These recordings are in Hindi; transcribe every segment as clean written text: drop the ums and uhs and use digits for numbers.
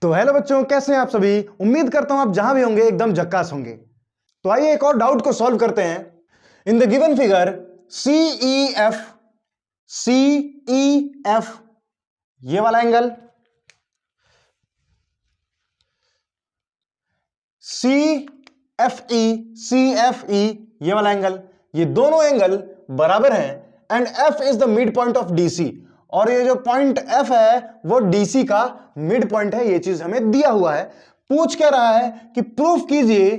तो हेलो बच्चों, कैसे हैं आप सभी। उम्मीद करता हूं आप जहां भी होंगे एकदम झक्कास होंगे। तो आइए एक और डाउट को सॉल्व करते हैं। In the given figure CEF, CEF ये वाला एंगल, CFE, CFE ये वाला एंगल, ये दोनों एंगल बराबर हैं and F is the mid point of DC। और ये जो पॉइंट F है वो DC का मिड पॉइंट है। ये चीज हमें दिया हुआ है। पूछ क्या रहा है कि प्रूफ कीजिए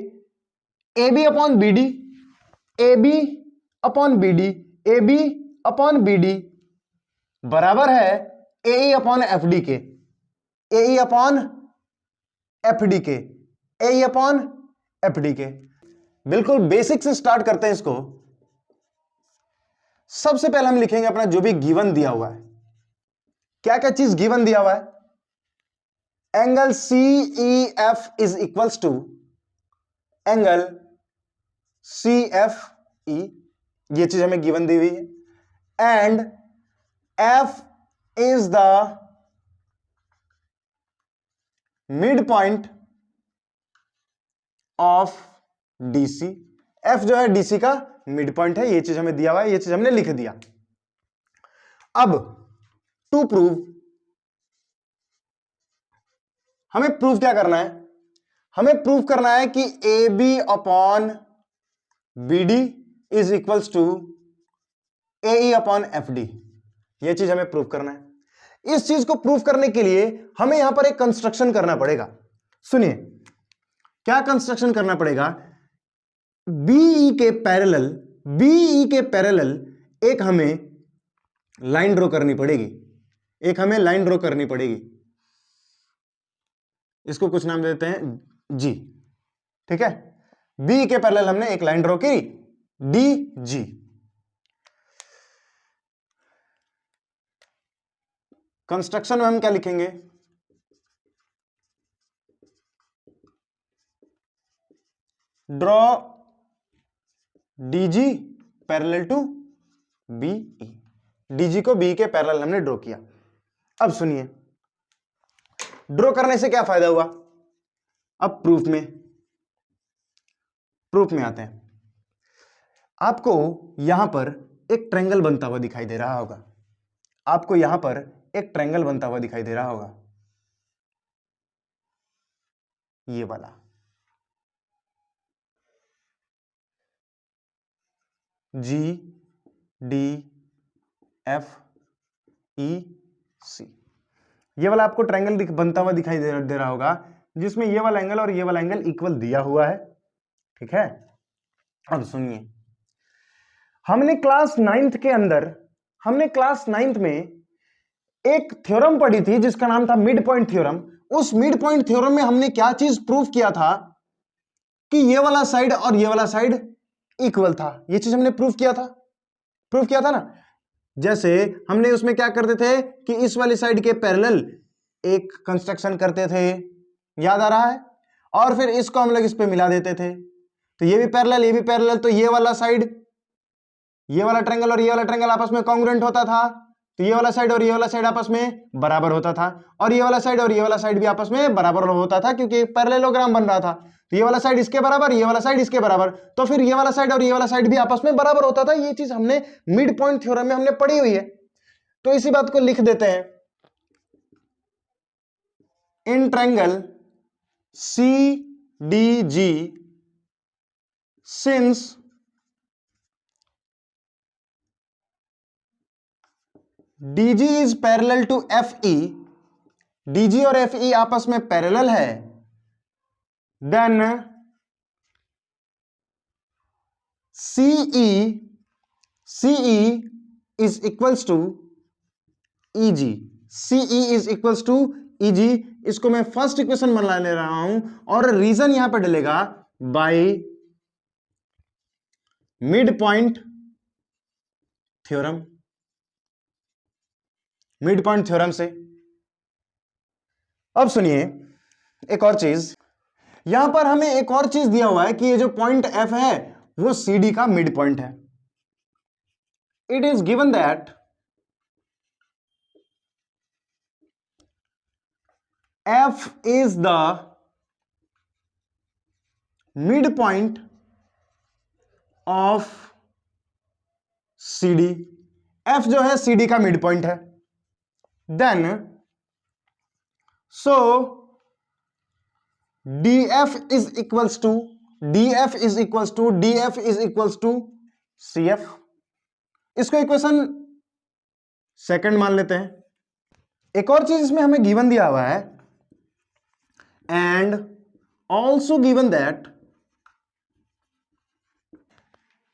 AB upon BD, AB upon BD, AB upon BD बराबर है AE अपॉन FD के, AE अपॉन FD के, AE अपॉन FD के। बिल्कुल बेसिक से स्टार्ट करते हैं इसको। सबसे पहले हम लिखेंगे अपना जो भी गिवन दिया हुआ है। क्या क्या चीज गिवन दिया हुआ है। Angle CEF is equals to angle CFE, ये चीज हमें गिवन दी हुई है। And F is the mid point of DC। F जो है DC का मिड पॉइंट है। ये चीज हमें दिया हुआ है, ये चीज हमने लिख दिया। अब टू प्रूव, हमें प्रूव क्या करना है। हमें प्रूव करना है कि AB upon BD is equals to AE upon FD। यह चीज हमें प्रूव करना है। इस चीज को प्रूव करने के लिए हमें यहां पर एक कंस्ट्रक्शन करना पड़ेगा। सुनिए क्या कंस्ट्रक्शन करना पड़ेगा। BE के पैरेलल, BE के पैरेलल एक हमें लाइन ड्रॉ करनी पड़ेगी। एक हमें लाइन ड्रॉ करनी पड़ेगी। इसको कुछ नाम देते हैं G, ठीक है। BE के पैरेलल हमने एक लाइन ड्रॉ की, DG। कंस्ट्रक्शन में हम क्या लिखेंगे। Draw DG parallel to BE। DG को BE के पैरेलल हमने ड्रॉ किया। अब सुनिए ड्रॉ करने से क्या फायदा हुआ। अब प्रूफ में आते हैं। आपको यहां पर एक ट्रायंगल बनता हुआ दिखाई दे रहा होगा। आपको यहां पर एक ट्रायंगल बनता हुआ दिखाई दे रहा होगा, ये वाला। GDFEC ये वाला आपको ट्रायंगल बनता हुआ दिखाई दे रहा होगा, जिसमें ये वाला एंगल और ये वाला एंगल इक्वल दिया हुआ है, ठीक है। अब सुनिए हमने क्लास 9th के अंदर, हमने क्लास 9th में एक थ्योरम पढ़ी थी जिसका नाम था मिड पॉइंट थ्योरम। उस मिड पॉइंट थ्योरम में हमने क्या चीज प्रूफ किया था कि ये वाला साइड और ये वाला साइड इक्वल था। ये चीज हमने प्रूफ किया था ना। जैसे हमने उसमें क्या करते थे कि इस वाली साइड के पैरेलल एक कंस्ट्रक्शन करते थे, याद आ रहा है, और फिर इसको हम लोग इस पे मिला देते थे। तो ये भी पैरेलल, ये भी पैरेलल, तो ये वाला साइड, ये वाला ट्रायंगल और ये वाला ट्रायंगल आपस में कॉन्ग्रुएंट होता था। तो ये वाला साइड और ये वाला साइड आपस में बराबर होता था, और ये वाला साइड और ये वाला साइड भी आपस में बराबर होता था, क्योंकि पैरेललोग्राम बन रहा था। तो ये वाला साइड इसके बराबर, ये वाला साइड इसके बराबर, तो फिर ये वाला साइड और ये वाला साइड भी आपस में बराबर होता था। ये चीज हमने मिड पॉइंट थ्योरम में हमने पढ़ी हुई है। तो इसी बात को लिख देते हैं। In triangle CDG since DG is parallel to FE, DG और FE आपस में पैरेलल है, then CE is equals to EG। CE is equals to EG। इसको मैं फर्स्ट इक्वेशन बना ले रहा हूं और रीजन यहां पर डलेगा by mid point theorem. Mid point theorem से अब सुनिए एक और चीज। यहां पर हमें एक और चीज दिया हुआ है कि ये जो पॉइंट F है वो CD का मिड पॉइंट है। It is given that F is the mid point of C D, F जो है सी डी का मिड पॉइंट है, then so D F is equals to C F. इसको इक्वेशन सेकंड मान लेते हैं। एक और चीज इसमें हमें गिवन दिया हुआ है, and also given that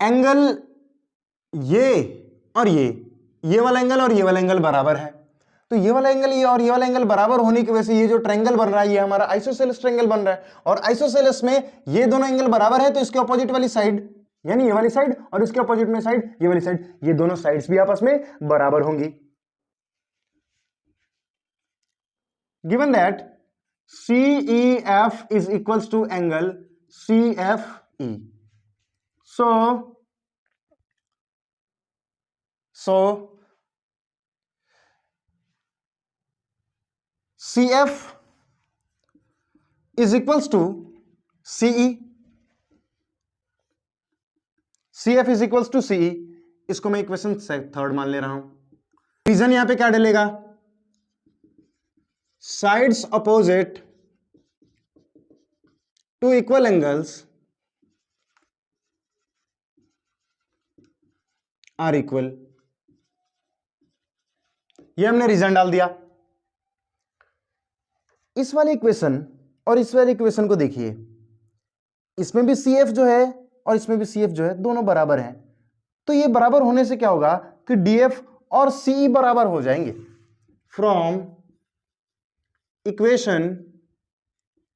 angle ये और ये वाला एंगल और ये वाला एंगल बराबर है। तो ये वाला एंगल ये और ये वाला एंगल बराबर होने की वजह से ये जो ट्रायंगल बन रहा है ये हमारा आइसोसेलेस ट्रायंगल बन रहा है, और आइसोसेलेस में ये दोनों एंगल बराबर है, तो इसके ऑपोजिट वाली साइड यानी ये वाली साइड और इसके ऑपोजिट में साइड ये वाली साइड, ये दोनों साइड्स भी आपस में बराबर होंगी। Given that CEF is equals to angle CFE, so CF is equals to CE, CF is equals to CE। इसको मैं इक्वेशन थर्ड मान ले रहा हूं। रीजन यहां पे क्या डलेगा, sides opposite to equal angles are equal, ये हमने रीजन डाल दिया। इस वाले इक्वेशन और इस वाले इक्वेशन को देखिए, इसमें भी CF जो है और इसमें भी CF जो है दोनों बराबर हैं, तो ये बराबर होने से क्या होगा कि DF और CE बराबर हो जाएंगे। From equation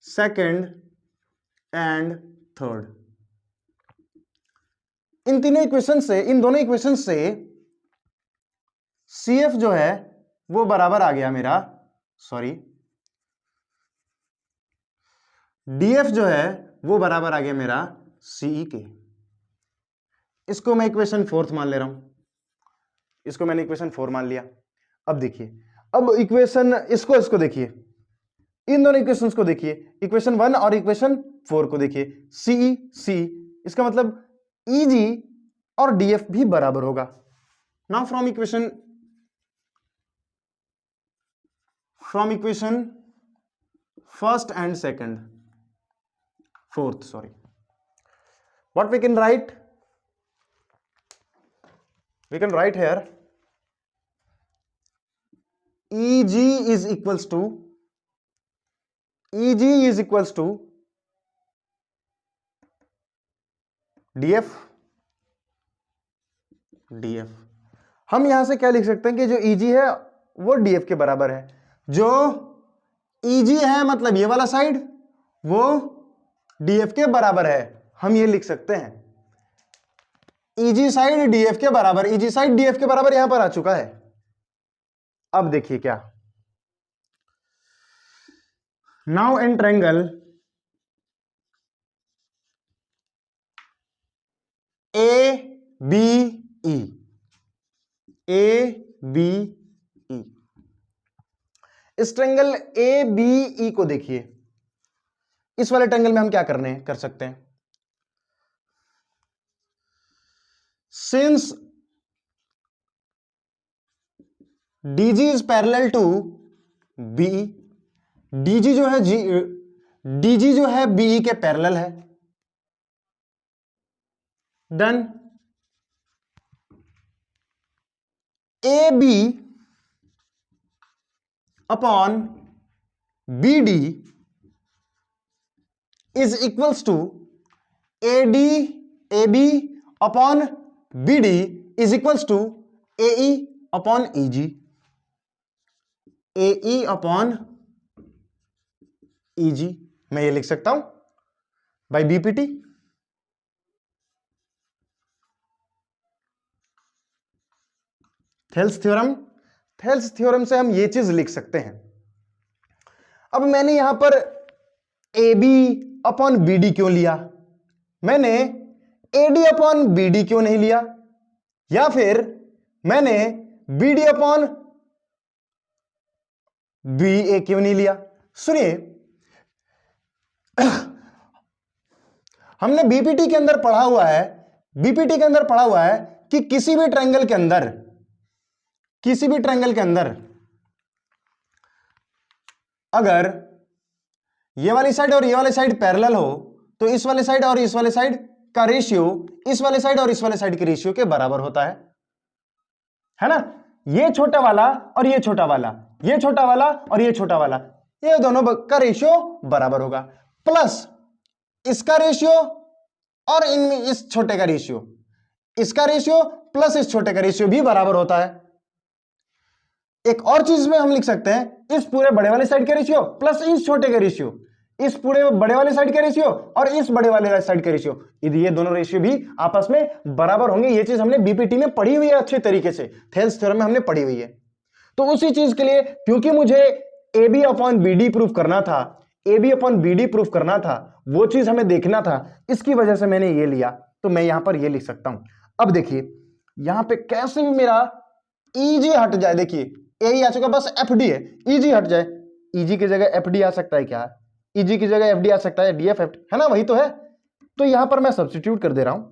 second and third, इन तीनों इक्वेशन से, इन दोनों इक्वेशन से CF जो है वो बराबर आ गया मेरा, सॉरी DF जो है वो बराबर आ गया मेरा CE के। इसको मैं इक्वेशन फोर्थ मान ले रहा हूं, इसको मैंने इक्वेशन 4 मान लिया। अब देखिए, अब इक्वेशन इसको देखिए, इन दोनों इक्वेशंस को देखिए, इक्वेशन 1 और इक्वेशन 4 को देखिए, CE C, इसका मतलब EG और DF भी बराबर होगा। Now from equation first and second, fourth, sorry, what we can write here, EG is equals to DF। हम यहां से क्या लिख सकते हैं कि जो EG है वो DF के बराबर है। जो EG है मतलब ये वाला साइड वो DF के बराबर है, हम ये लिख सकते हैं EG साइड DF के बराबर, EG साइड DF के बराबर यहां पर आ चुका है। अब देखिए क्या, नाउ इन ट्रायंगल ABE, इस ट्रायंगल ABE को देखिए, इस वाले ट्रायंगल में हम क्या कर सकते हैं, since DG is parallel to BE, DG जो है BE के पैरेलल है, then AB upon BD is equals to AB upon BD is equals to AE upon EG, AE upon EG मैं ये लिख सकता हूं बाय BPT। थेल्स थ्योरम से हम ये चीज लिख सकते हैं। अब मैंने यहां पर AB अपॉन BD क्यों लिया, मैंने AD अपॉन BD क्यों नहीं लिया, या फिर मैंने BD अपॉन BA क्यों नहीं लिया। सुनिए, हमने बीपीटी के अंदर पढ़ा हुआ है, बीपीटी के अंदर पढ़ा हुआ है कि किसी भी ट्रायंगल के अंदर अगर ये वाली साइड और ये वाली साइड पैरेलल हो तो इस वाले साइड और इस वाले साइड का रेशियो इस वाले साइड और इस वाले साइड के रेशियो के बराबर होता है ना। ये छोटा वाला और ये छोटा वाला, ये छोटा वाला और ये छोटा वाला, ये दोनों का रेशियो बराबर होगा, प्लस इसका रेशियो और इनमें इस छोटे का रेशियो, इसका रेशियो प्लस इस छोटे का रेशियो भी बराबर होता है। एक और चीज में हम लिख सकते हैं, इस पूरे बड़े वाले साइड का रेशियो प्लस इस छोटे का रेशियो, इस पूरे बड़े वाले साइड का रेशियो और इस बड़े वाले साइड का रेशियो, ये दोनों रेशियो भी आपस में बराबर होंगे। ये चीज हमने बीपीटी में पढ़ी हुई है अच्छे तरीके से, थेल्स थ्योरम में हमने पढ़ी हुई है। तो उसी चीज के लिए, क्योंकि मुझे AB अपॉन BD प्रूफ करना था, AB अपॉन BD प्रूफ करना था, वो चीज हमें देखना था, इसकी वजह से मैंने ये लिया। तो मैं यहां पर ये लिख सकता हूं। अब देखिए यहां पे कैसे भी मेरा EG हट जाए, देखिए यही आ चुका, बस FD है, EG हट जाए, EG की जगह FD आ सकता है क्या, EG की जगह FD आ सकता है, DF है ना, वही तो है। तो यहां पर मैं सब्स्टिट्यूट कर दे रहा हूं,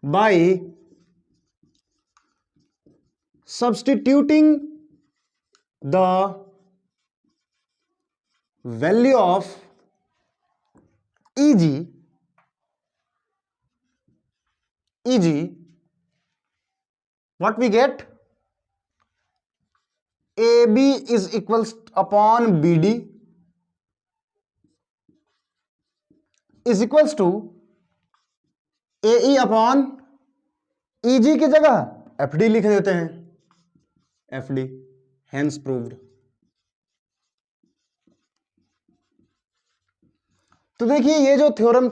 bye substituting the value of EG what we get, AB is equals upon BD is equals to AE upon EG की जगह FD लिख देते हैं, FD, hence proved। तो देखिए ये जो थ्योरम,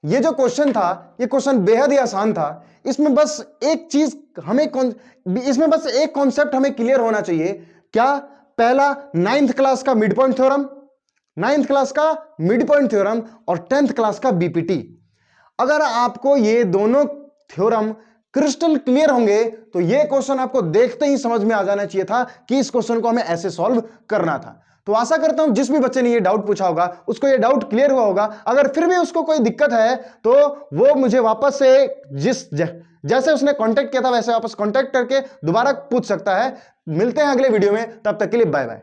ये जो क्वेश्चन था, ये क्वेश्चन बेहद ही आसान था। इसमें बस एक चीज हमें इसमें बस एक कॉन्सेप्ट हमें क्लियर होना चाहिए, क्या, पहला 9th क्लास का mid point theorem, 9th class का मिड पॉइंट थ्योरम और 10th क्लास का बीपीटी। अगर आपको ये दोनों थ्योरम क्रिस्टल क्लियर होंगे तो ये क्वेश्चन आपको देखते ही समझ में आ जाना चाहिए था कि इस क्वेश्चन को हमें ऐसे सॉल्व करना था। तो आशा करता हूं जिस भी बच्चे ने ये डाउट पूछा होगा उसको ये डाउट क्लियर हुआ होगा। अगर फिर भी उसको कोई दिक्कत है तो वो मुझे वापस से जैसे उसने कांटेक्ट किया था वैसे वापस कांटेक्ट करके दोबारा पूछ सकता है। मिलते हैं अगले वीडियो में, तब तक के लिए बाय बाय।